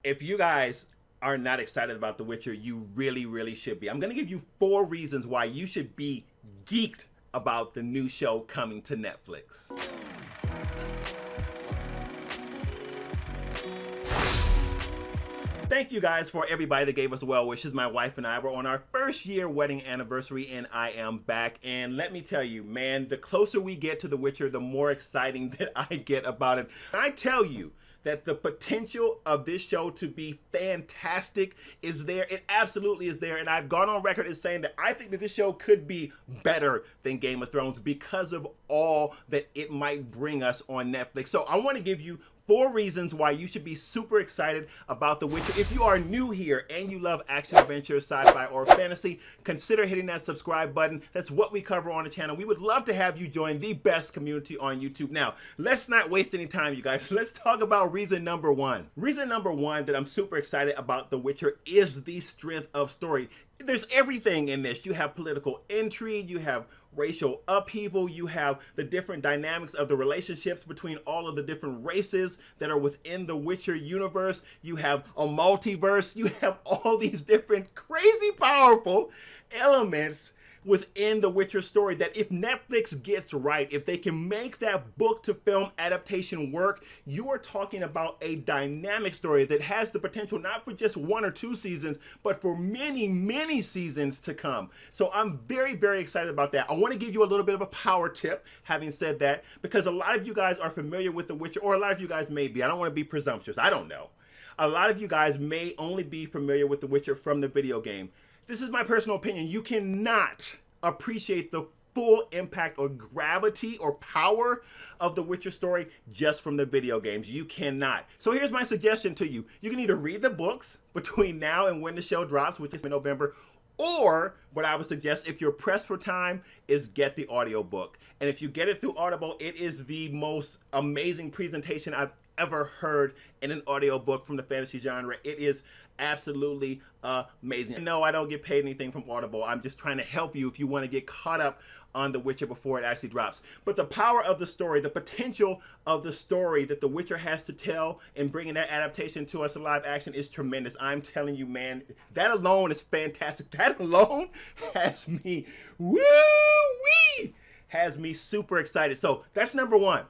If you guys are not excited about The Witcher, you really, really should be. I'm going to give you 4 reasons why you should be geeked about the new show coming to Netflix. Thank you guys for everybody that gave us well wishes. My wife and I were on our first year wedding anniversary, and I am back. And let me tell you, man, the closer we get to The Witcher, the more exciting that I get about it. I tell you that the potential of this show to be fantastic is there. It absolutely is there. And I've gone on record as saying that I think that this show could be better than Game of Thrones because of all that it might bring us on Netflix. So I want to give you 4 reasons why you should be super excited about The Witcher. If you are new here and you love action, adventure, sci-fi, or fantasy, consider hitting that subscribe button. That's what we cover on the channel. We would love to have you join the best community on YouTube. Now, let's not waste any time, you guys. Let's talk about reason number 1. Reason number 1 that I'm super excited about The Witcher is the strength of story. There's everything in this. You have political intrigue, you have racial upheaval, you have the different dynamics of the relationships between all of the different races that are within the Witcher universe. You have a multiverse. You have all these different crazy powerful elements within the Witcher story that if Netflix gets right, if they can make that book to film adaptation work, you are talking about a dynamic story that has the potential not for just 1 or 2 seasons, but for many, many seasons to come. So I'm very, very excited about that. I want to give you a little bit of a power tip, having said that, because a lot of you guys are familiar with The Witcher, or a lot of you guys may be. I don't want to be presumptuous. I don't know. A lot of you guys may only be familiar with The Witcher from the video game. This is my personal opinion. You cannot appreciate the full impact or gravity or power of the Witcher story just from the video games. You cannot. So here's my suggestion to you. You can either read the books between now and when the show drops, which is in November, or what I would suggest, if you're pressed for time, is get the audiobook. And if you get it through Audible, it is the most amazing presentation I've ever heard in an audiobook from the fantasy genre. It is absolutely amazing. No, I don't get paid anything from Audible. I'm just trying to help you if you want to get caught up on The Witcher before it actually drops. But the power of the story, the potential of the story that The Witcher has to tell and bringing that adaptation to us to live action is tremendous. I'm telling you, man, that alone is fantastic. That alone has me, woo-wee, has me super excited. So that's number 1.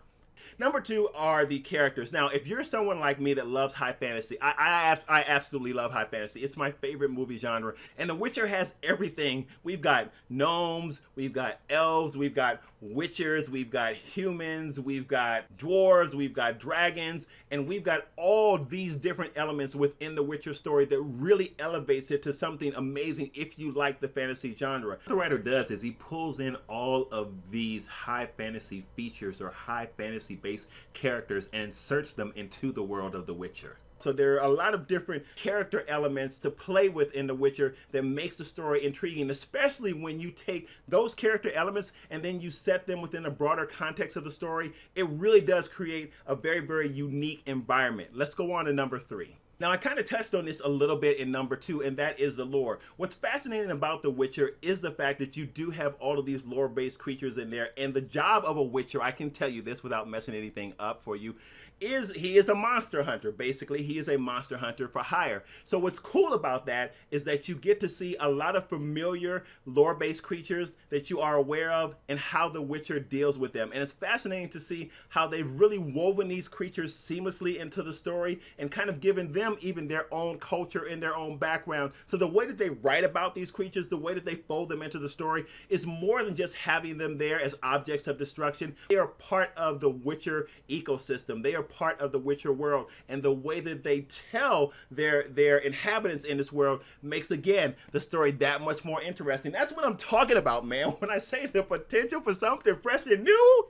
Number 2 are the characters. Now, if you're someone like me that loves high fantasy, I absolutely love high fantasy. It's my favorite movie genre. And The Witcher has everything. We've got gnomes, we've got elves, we've got witchers, we've got humans, we've got dwarves, we've got dragons, and we've got all these different elements within the Witcher story that really elevates it to something amazing if you like the fantasy genre. What the writer does is he pulls in all of these high fantasy features or high fantasy based characters and inserts them into the world of The Witcher. So there are a lot of different character elements to play with in The Witcher that makes the story intriguing, especially when you take those character elements and then you set them within a broader context of the story. It really does create a very, very unique environment. Let's go on to number 3. Now, I kind of touched on this a little bit in number 2, and that is the lore. What's fascinating about The Witcher is the fact that you do have all of these lore-based creatures in there, and the job of a Witcher, I can tell you this without messing anything up for you, is he is a monster hunter. Basically, he is a monster hunter for hire. So what's cool about that is that you get to see a lot of familiar lore-based creatures that you are aware of and how The Witcher deals with them. And it's fascinating to see how they've really woven these creatures seamlessly into the story and kind of given them even their own culture and their own background. So the way that they write about these creatures, the way that they fold them into the story is more than just having them there as objects of destruction. They are part of the Witcher ecosystem. They are part of the Witcher world, and the way that they tell their inhabitants in this world makes, again, the story that much more interesting. That's what I'm talking about, man, when I say the potential for something fresh and new.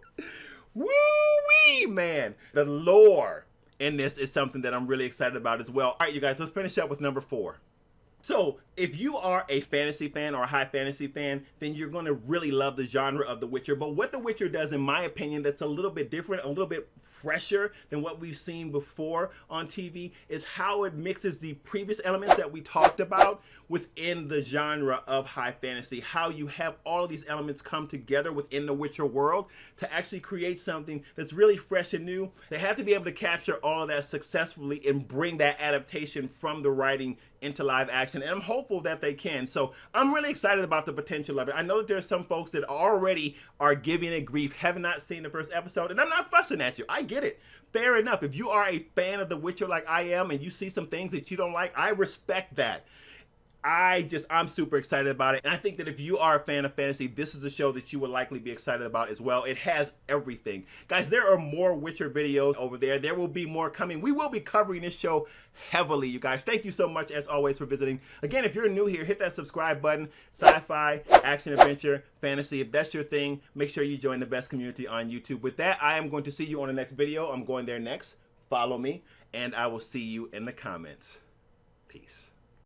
Woo-wee, man. The lore in this is something that I'm really excited about as well. All right, you guys, let's finish up with number 4. So, if you are a fantasy fan or a high fantasy fan, then you're going to really love the genre of The Witcher. But what The Witcher does, in my opinion, that's a little bit different, a little bit fresher than what we've seen before on TV, is how it mixes the previous elements that we talked about within the genre of high fantasy. How you have all of these elements come together within the Witcher world to actually create something that's really fresh and new. They have to be able to capture all of that successfully and bring that adaptation from the writing into live action, and I'm hopeful that they can. So I'm really excited about the potential of it. I know that there's some folks that already are giving it grief, have not seen the first episode, and I'm not fussing at you. I get it. Fair enough. If you are a fan of The Witcher like I am, and you see some things that you don't like, I respect that. I'm super excited about it. And I think that if you are a fan of fantasy, this is a show that you would likely be excited about as well. It has everything. Guys, there are more Witcher videos over there. There will be more coming. We will be covering this show heavily, you guys. Thank you so much, as always, for visiting. Again, if you're new here, hit that subscribe button. Sci-fi, action, adventure, fantasy. If that's your thing, make sure you join the best community on YouTube. With that, I am going to see you on the next video. I'm going there next. Follow me, and I will see you in the comments. Peace.